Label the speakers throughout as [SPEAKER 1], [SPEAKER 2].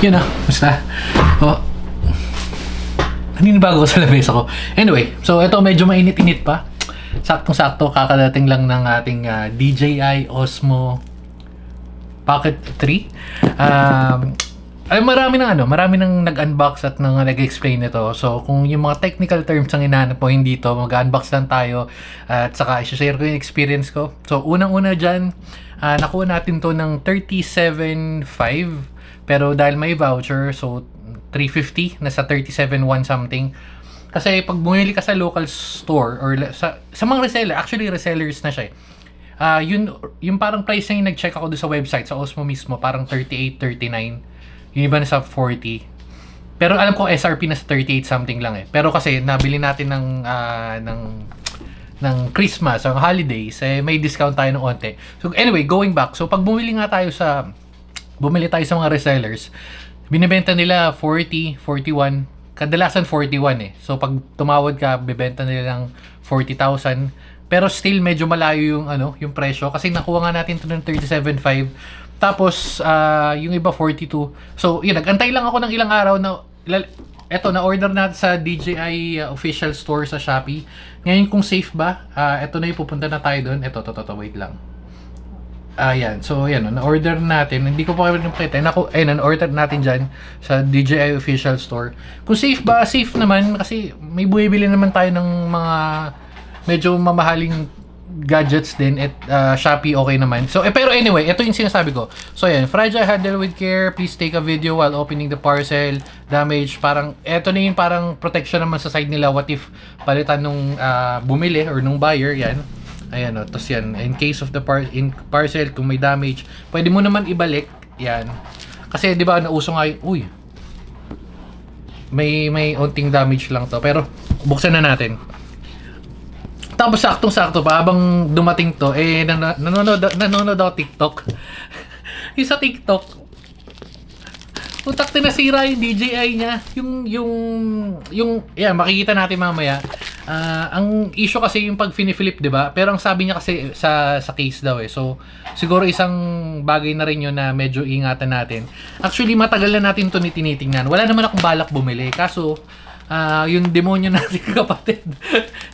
[SPEAKER 1] Yun na, basta. Oh, naninibago ko sa lamesa ko. Anyway, so ito medyo mainit-init pa. Saktong-sakto, kakadating lang ng ating DJI Osmo Pocket 3. Marami nang nag-unbox at nag-explain nito. So, kung yung mga technical terms ang hinahanap mo, hindi to, mag-unbox lang tayo at saka i-share ko yung experience ko. So, unang-una dyan, nakuha natin to ng 37.5 pero dahil may voucher, so 350, nasa 37.1 something. Kasi pag bumili ka sa local store or sa mga reseller, actually resellers na siya yung parang price na yung nag-check ako doon sa website, sa Osmo mismo, parang 38, 39. Yung iba nasa 40. Pero alam ko SRP na sa 38 something lang eh. Pero kasi nabili natin ng Christmas, ang holidays, may discount tayo ng onte. So anyway, going back. So pag bumili tayo sa mga resellers, binibenta nila 40, 41, kadalasan 41 eh. So pag tumawad ka, bibenta nila ng 40,000. Pero still medyo malayo yung presyo kasi nakuha nga natin to ng 37.5. Tapos, yung iba 42. So, yun, nag-antay lang ako ng ilang araw na, eto, na-order natin sa DJI official store sa Shopee. Ngayon, kung safe ba, eto na yung pupunta na tayo doon. Eto, wait lang. Ayan, so, yan, na-order natin. Hindi ko pa kayo nakita. Na-order natin dyan sa DJI official store. Kung safe ba, safe naman. Kasi may bumibili naman tayo ng mga medyo mamahaling gadgets din at Shopee okay naman. So pero anyway, ito yung sinasabi ko. So yan, fragile, handle with care, please take a video while opening the parcel, damage, parang ito na yung parang protection naman sa side nila, what if palitan nung bumili or nung buyer, yan. Ayan tapos yan, in case of the parcel, kung may damage, pwede mo naman ibalik, yan. Kasi di ba nauso nga yung, may onting damage lang to, pero buksan na natin. Tapos saktong-sakto pa habang dumating to, nanonood ako TikTok. Yung sa TikTok, utak nasira yung DJI niya. Yan, makikita natin mamaya. Ang issue kasi yung pag finiflip, di ba? Pero ang sabi niya kasi sa case daw eh. So, siguro isang bagay na rin yun na medyo ingatan natin. Actually, matagal na natin to tinitingnan. Wala naman akong balak bumili. Kaso, yung demonyo natin kapatid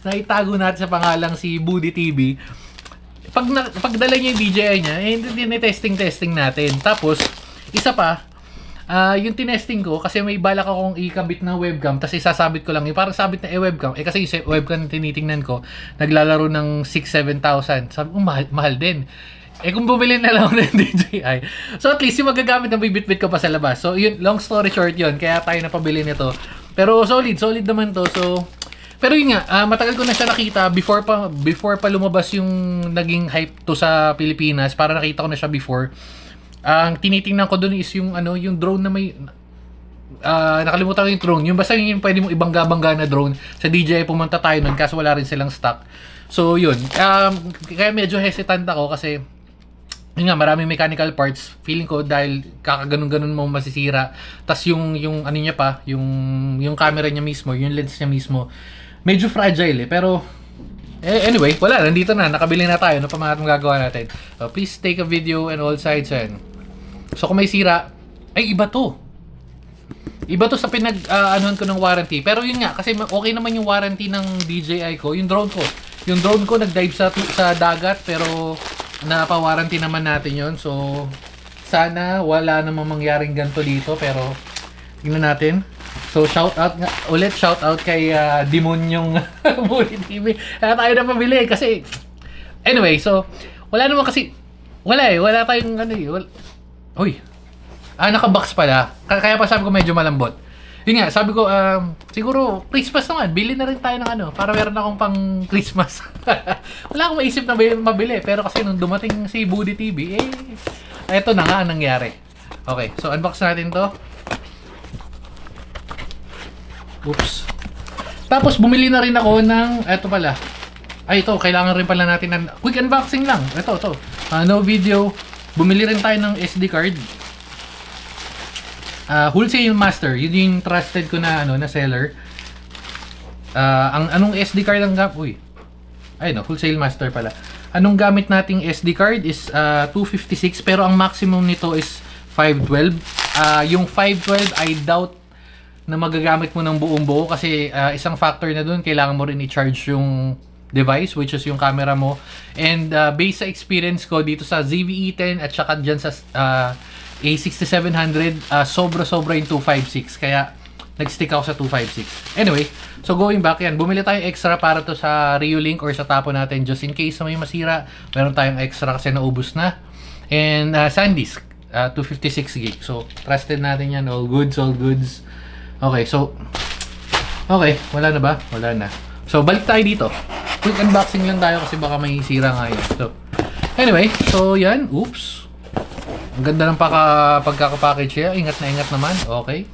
[SPEAKER 1] na itago natin sa pangalang si Budi TV, pagdala niya yung DJI niya, testing natin. Tapos isa pa, yung tinesting ko kasi may balak akong ikabit na webcam, tapos isasabit ko lang yung parang sabit na webcam kasi yung webcam na tinitingnan ko naglalaro ng 6-7,000. Sabi ko mahal din. Kung bumili na lang ako ng DJI, so at least yung magagamit na bibit-bit ko pa sa labas. So yun, long story short yun, kaya tayo napabili nito. Pero solid naman to. So, pero yun nga, matagal ko na siya nakita before pa lumabas yung naging hype to sa Pilipinas. Para nakita ko na siya before. Ang tinitingnan ko doon is yung yung drone na may nakalimutan ko yung drone. Yung basta yung pwede mong ibangga-bangga na drone. Sa DJI pumunta tayo nun kaso wala rin silang stock. So yun, kaya medyo hesitant ako kasi yun nga, maraming mechanical parts. Feeling ko dahil kakaganon-ganon mo masisira. Tas yung ano niya pa, yung camera niya mismo, yung lens niya mismo, medyo fragile eh. Pero anyway, wala, nandito na, nakabili na tayo. Ano pa mga magagawa natin? So, please take a video and all sides yan. So kung may sira, ay iba to. Iba to sa anuhan ko ng warranty. Pero yun nga, kasi okay naman yung warranty ng DJI ko. Yung drone ko nag-dive sa dagat, pero napa-warranty naman natin yon. So sana wala namang mangyaring ganito dito, pero tingnan natin. So shout out kay Demonyong Budi TV. Kaya tayo na pabili kasi anyway, so wala tayong naka-box pala. Kaya pa sabi ko medyo malambot. Yun nga, sabi ko, siguro Christmas naman, bili na rin tayo ng para meron akong pang Christmas. Wala akong maisip na mabili, pero kasi nung dumating si Budi TV, eto na nga ang nangyari. Okay, so unbox natin to. Oops. Tapos bumili na rin ako ng, eto pala. Ito, kailangan rin pala natin ng quick unboxing lang. Ito. No video. Bumili rin tayo ng SD card. Wholesale Master, yun yung trusted ko na na seller. Anong SD card ang Wholesale Master pala. Anong gamit nating SD card is 256 pero ang maximum nito is 512. Yung 512, I doubt na magagamit mo ng buong buo kasi isang factor na dun, kailangan mo rin i-charge yung device, which is yung camera mo. And based sa experience ko dito sa ZV-E10 at saka dyan sa A6700, sobra-sobra yung 256. Kaya nag-stick ako sa 256. Anyway, so going back yan, bumili tayong extra para to sa Reolink or sa tapo natin just in case na may masira. Meron tayong extra kasi naubos na. And SanDisk, 256 gig. So, trusted natin yan. All goods, all goods. Okay, so, okay, wala na ba? Wala na. So, balik tayo dito. Quick unboxing lang tayo kasi baka may sira nga yun. So, anyway, so yan. Oops. Ang ganda ng pagkakapackage siya. Ingat naman. Okay.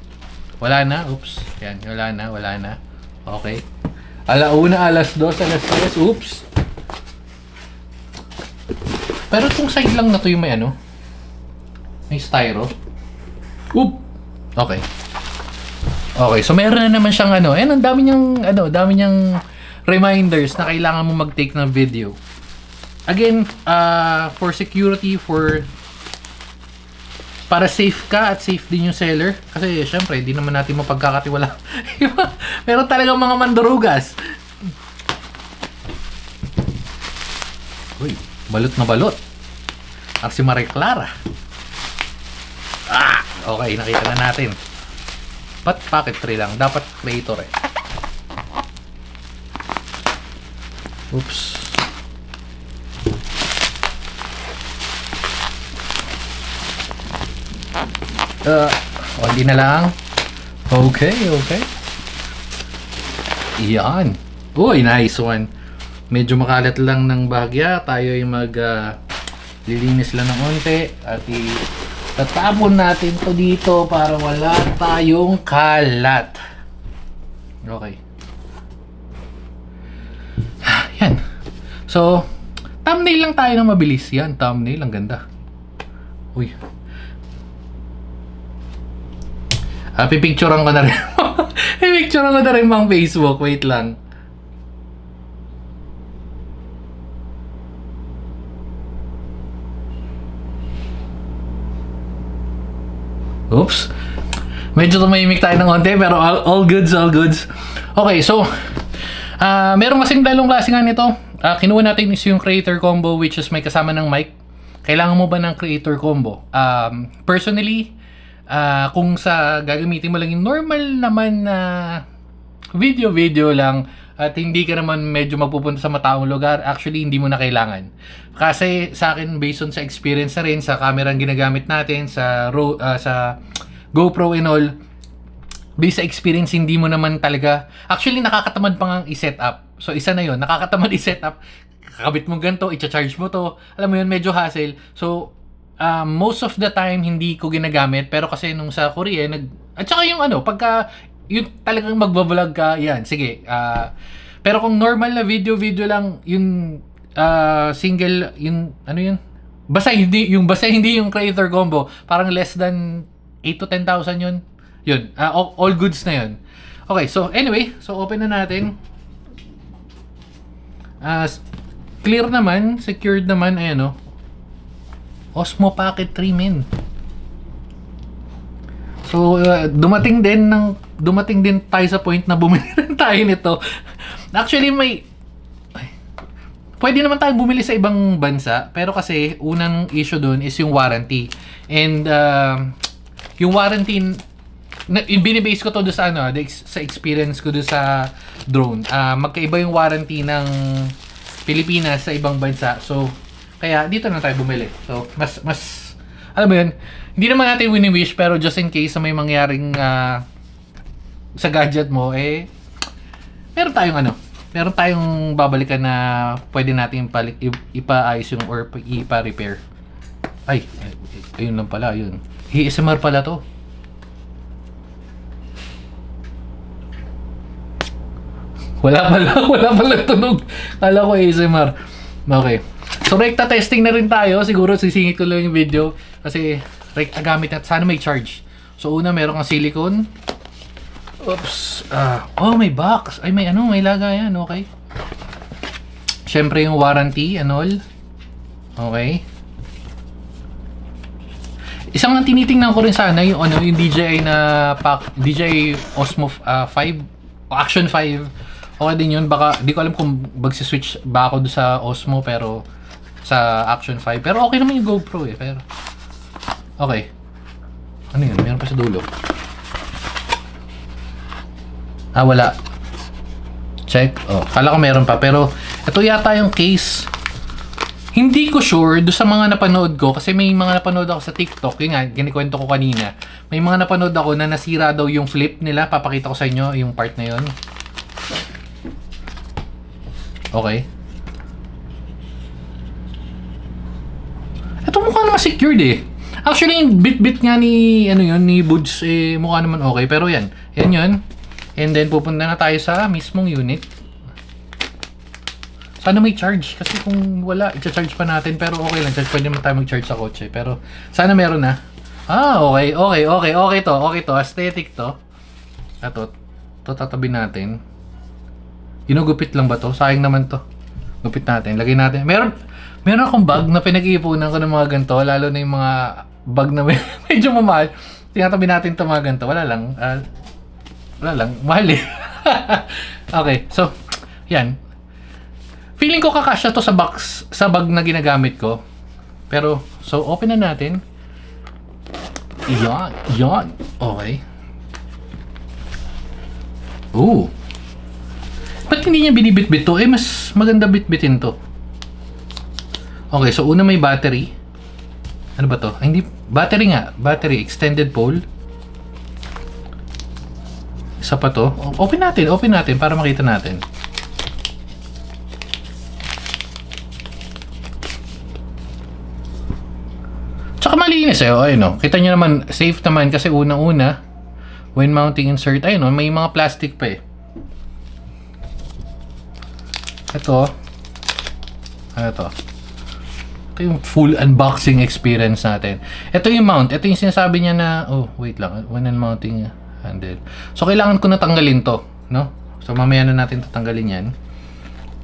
[SPEAKER 1] Wala na. Oops. Yan. Wala na. Okay. Alauna, alas 2, alas 3. Oops. Pero itong side lang na to yung may ano. May styro. Oop. Okay. Okay. So, meron na naman siyang ano. Ayan, ang dami niyang reminders na kailangan mo mag-take ng video. Again, for security, para safe ka at safe din yung seller. Kasi syempre, hindi naman natin mapagkakatiwala. Meron talagang mga mandurugas. Uy, balot na balot. Si Marie Clara. Okay, nakita na natin. Ba't packet tray lang? Dapat creator eh. Oops. Hindi na lang. Okay. Yan. Uy, nice one. Medyo makalat lang ng bahagya. Tayo ay lilinis lang ng onte. At tatapon natin to dito para wala tayong kalat. Okay. Yan. So, thumbnail lang tayo na mabilis. Yan, thumbnail. Ang ganda. Uy. Pipicturean ko na rin. Pipicturean ko na rin mga Facebook. Wait lang. Oops. Medyo tumahimik tayo ng konti pero all goods. Okay, so meron kasing dalawang klase nga nito. Kinuha natin is yung creator combo which is may kasama ng mic. Kailangan mo ba ng creator combo? Personally, kung gagamitin mo lang yung normal naman na video lang at hindi ka naman medyo magpupunta sa mataong lugar, actually hindi mo na kailangan. Kasi sa akin, based on sa experience na rin sa camera ang ginagamit natin sa GoPro and all, based sa experience, hindi mo naman talaga, actually nakakatamad pa nga i-set up. So isa na yun, nakakatamad i-set up. Kakabit mo ganito, i-charge mo to, alam mo yun, medyo hassle. So most of the time hindi ko ginagamit, pero kasi nung sa Korea at saka yung pagka yung talagang magbablog ka, yan, sige. Pero kung normal na video lang, yung single, yung basta hindi yung creator combo, parang less than 8 to 10,000 yun. All goods na yun. Okay, so anyway, so open na natin. Clear naman, secured naman, ayan Osmo Pocket 3 min. So dumating din tayo sa point na bumili rin tayo nito. Actually pwede naman tayong bumili sa ibang bansa, pero kasi unang issue doon is yung warranty. And yung warranty binibase ko to do sa sa experience ko do sa drone. Magkaiba yung warranty ng Pilipinas sa ibang bansa. So kaya dito na tayo bumili. So mas alam mo yun, hindi naman natin wini-wish, pero just in case na may mangyaring sa gadget mo, meron tayong babalikan na pwede natin ipaayos yung or ipa-repair. Ayun lang pala, yun. ASMR pala to. Wala pala tunog. Kala ko ASMR. Okay. So, rekta testing na rin tayo. Siguro sisingit ko lang yung video kasi rekta gamit at sana may charge. So, una meron kang silicone. Oops. May box. Ay, may lagayan. Okay. Siyempre yung warranty and all. Okay. Isang ang tinitingnan ko rin sana yung ano, yung DJI na DJI Osmo 5 Action 5. Okay din yun. Baka di ko alam kung magsi-switch ba ako doon sa Osmo pero sa Action 5. Pero okay naman yung GoPro eh. Pero okay. Ano yun? Meron pa sa dulo. Wala. Check. Oh, kala ko meron pa. Pero ito yata yung case. Hindi ko sure do sa mga napanood ko kasi may mga napanood ako sa TikTok. Yung nga, ginikwento ko kanina. May mga napanood ako na nasira daw yung flip nila. Papakita ko sa inyo yung part na yun. Okay. Ito mukha naman secured eh. Actually, yung bit-bit nga ni, ano yun, ni Buds, eh, mukha naman okay. Pero yan. Yan yun. And then, pupunta na tayo sa mismong unit. Sana may charge. Kasi kung wala, i-charge pa natin. Pero okay lang. Pwede naman tayo mag-charge sa kotse. Pero sana meron na. Okay. Okay to. Aesthetic to. Ito. Ito tatabi natin. Ginugupit lang ba to? Sayang naman to. Gupit natin. Lagay natin. Meron akong bag na pinag-iipunan ko ng mga ganito. Lalo na yung mga bag na medyo mamahal. Tinatabi natin ito mga ganito. Wala lang. Mahal eh. Okay. So, yan. Feeling ko kakasya to sa box, sa bag na ginagamit ko. Pero, so open na natin. Yan. Okay. Ooh. Ba't hindi niya binibit-bit to? Mas maganda bit-bitin to. Okay, so una may battery. Ano ba to? Hindi, battery nga. Battery, extended pole. Isa pa to. Open natin para makita natin. Tsaka malinis eh. Ayun o. Kita nyo naman, safe naman kasi unang-una, when mounting insert, ayun o, may mga plastic pa eh. Ito. Ano to? Ito yung full unboxing experience natin. Ito yung mount. Ito yung sinasabi niya na, oh, wait lang. When mounting handle. So, kailangan ko na tanggalin to. No? So, mamaya na natin tatanggalin yan.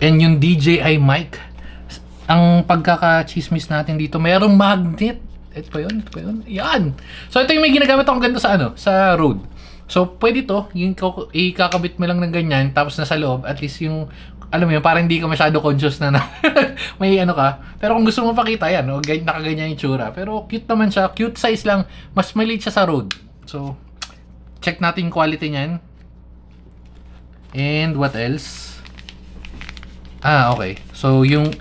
[SPEAKER 1] And yung DJI mic, ang pagkaka-chismis natin dito, mayroong magnet. Ito pa yun. Yan! So, ito yung may ginagamit akong ganito sa road. So, pwede to, yung ikakabit mo lang ng ganyan, tapos nasa loob, at least yung, alam mo yun, parang hindi ka masyado conscious na may ano ka. Pero kung gusto mo pakita, yan, no? Nakaganyan yung tsura. Pero cute naman siya, cute size lang, mas maliit siya sa road. So, check natin yung quality niyan. And what else? Okay. So, yung,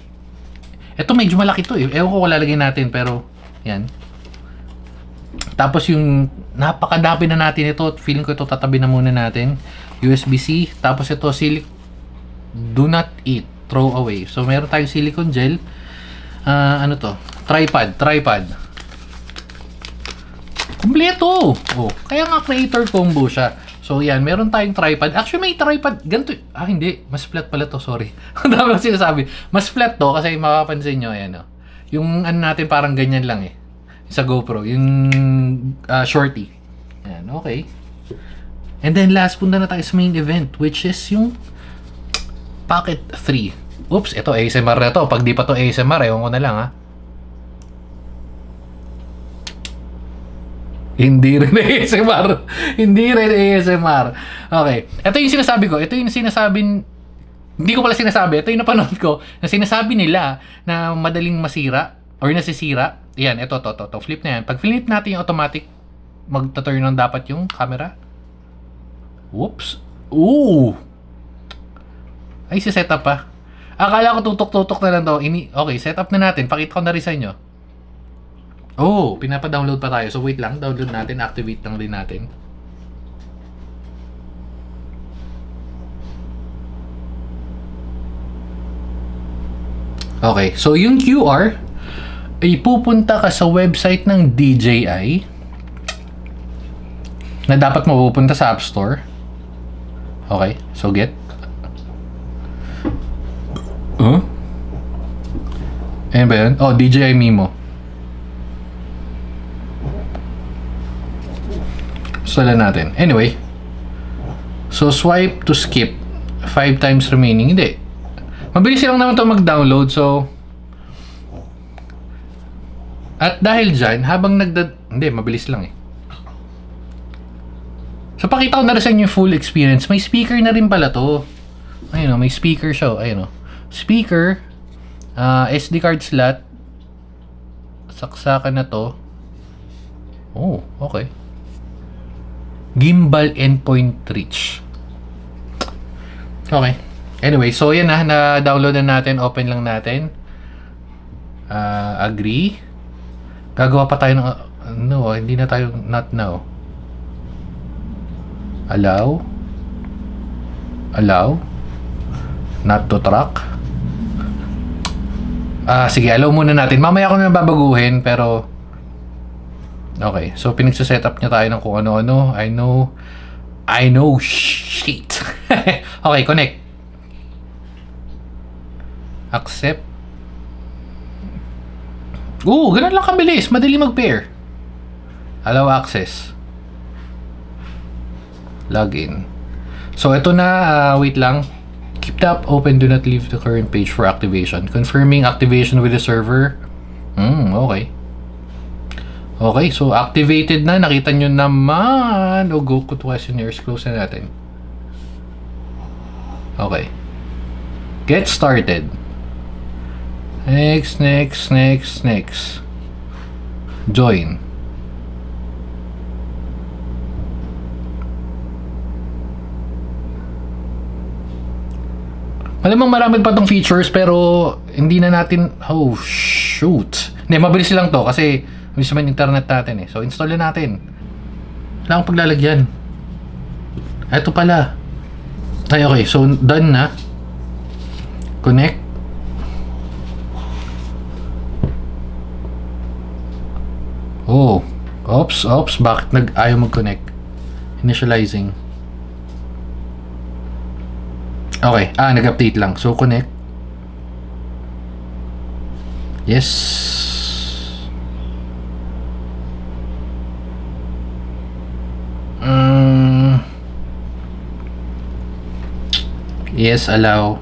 [SPEAKER 1] ito medyo malaki to eh. Ewan ko kung lalagay natin, pero, yan. Tapos yung napakadami na natin ito. Feeling ko ito tatabi na muna natin. USB-C. Tapos ito do not eat. Throw away. So meron tayong silicone gel. Ano to? Tripod. Kompleto! Kaya nga creator combo siya. So yan, meron tayong tripod. Actually may tripod. Ganito. Hindi. Mas flat pala to. Sorry. Ang dami lang sinasabi. Mas flat to kasi makapansin nyo. Ayan o. Yung ano natin parang ganyan lang eh. Sa GoPro. Yung shorty. Yan, okay. And then last, punta na tayo sa main event, which is yung Pocket 3. Oops, ito ASMR na to. Pag di pa to ASMR, ewan ko na lang ha. Hindi rin ASMR. Okay. Ito yung sinasabi ko. Hindi ko pala sinasabi. Ito yung napanood ko na sinasabi nila na madaling masira or nasisira. Yan, ito. Flip na yan. Pag flip natin yung automatic, magta-turn on dapat yung camera. Whoops. Ooh! Ay, si-set up pa. Akala ko tutok-tutok na lang to. Okay, set up na natin. Pakita ko na rin sa inyo. Oh, pinapa-download pa tayo. So, wait lang. Download natin. Activate lang din natin. Okay, so yung QR ay pupunta ka sa website ng DJI na dapat mapupunta sa App Store. Okay, so get. Ayan ba yun? Oh, DJI Mimo. Sala natin. Anyway, so swipe to skip 5 times remaining. Hindi. Mabilis lang naman ito mag-download. So, at dahil dyan, habang Hindi, mabilis lang eh. So, pakita ko na rin sa inyo yung full experience. May speaker na rin pala to. Ayun o, may speaker siya. Ayun o. Speaker, SD card slot, saksakan na to. Oh, okay. Gimbal endpoint reach. Okay. Anyway, so yan na-download na natin. Open lang natin. Agree. Gagawa pa tayo ng... no, hindi na tayo... not now. Allow. Not to track. Sige, allow muna natin. Mamaya ko na babaguhin, pero... okay, so pinagsaset up niya tayo ng kung ano-ano. I know shit. Okay, connect. Accept. Ganun lang kabilis. Madali mag-pair. Allow access. Login. So, ito na. Wait lang. Keep tab open. Do not leave the current page for activation. Confirming activation with the server. Okay. Okay, so activated na. Nakita nyo naman. Go to questionnaires. Close na natin. Okay. Get started. Next. Join. Malamang marami pa tong features pero hindi na natin... oh, shoot. Hindi, mabilis lang to kasi mabilis naman internet natin eh. So, install na natin. Wala akong paglalagyan. Ito pala. Okay. So, done na. Connect. Oh, ops, bakit ayaw mag-connect? Initializing. Okay, nag-update lang. So, connect. Yes. Yes, allow.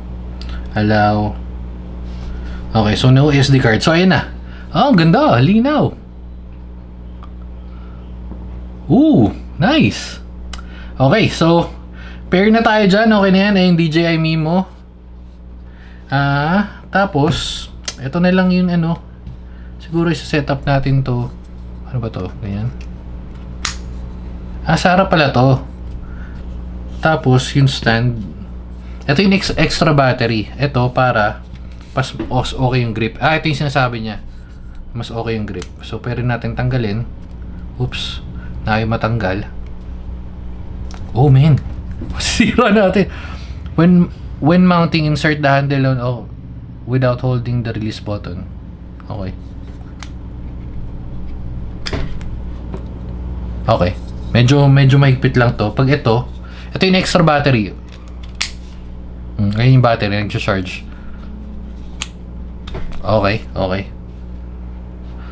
[SPEAKER 1] Okay, so no SD card. So, ayan na. Ang ganda, linaw. Nice. Okay, so pair na tayo dyan. Okay na yan. Yung DJI Mimo. Tapos ito na lang yung siguro isa-setup natin to. Ano ba to? Ganyan. Sa harap pala to. Tapos yung stand. Ito yung extra battery. Ito para mas okay yung grip. Ito yung sinasabi niya. Mas okay yung grip. So pwede natin tanggalin. Oops. Na ayaw matanggal. Oh man, sira natin. When mounting, insert the handle on without holding the release button. Okay. Medyo mahigpit lang to. Pag ito yung extra battery. Ayun yung battery, nag-charge. Okay.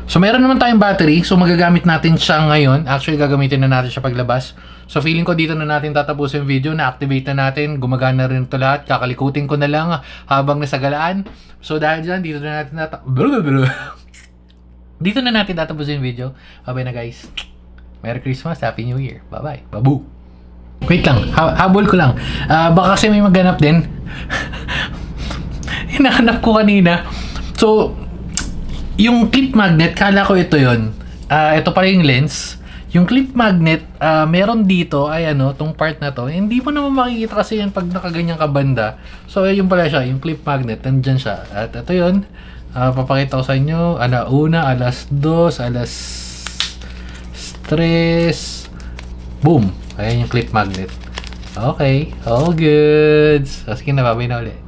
[SPEAKER 1] So, meron naman tayong battery. So, magagamit natin siya ngayon. Actually, gagamitin na natin siya paglabas. So, feeling ko dito na natin tatapusin yung video. Na-activate na natin. Gumagana rin ito lahat. Kakalikutin ko na lang habang nasa galaan. So, dahil dyan, dito na natin tatapusin yung video. Bye-bye na, guys. Merry Christmas. Happy New Year. Bye-bye. Babu. Wait lang. Habol ko lang. Baka kasi may magganap din. Hinahanap ko kanina. So, yung clip magnet, kala ko ito yon. Ito pala yung lens. Yung clip magnet, meron dito, ay tong part na to. Hindi mo naman makikita kasi yan pag nakaganyan ka banda. So, yun pala siya, yung clip magnet, nandyan siya. At ito yun, papakita ko sa inyo, alauna, alas 2, alas 3, boom! Ayan yung clip magnet. Okay, all good. So, sige na, babay na ulit.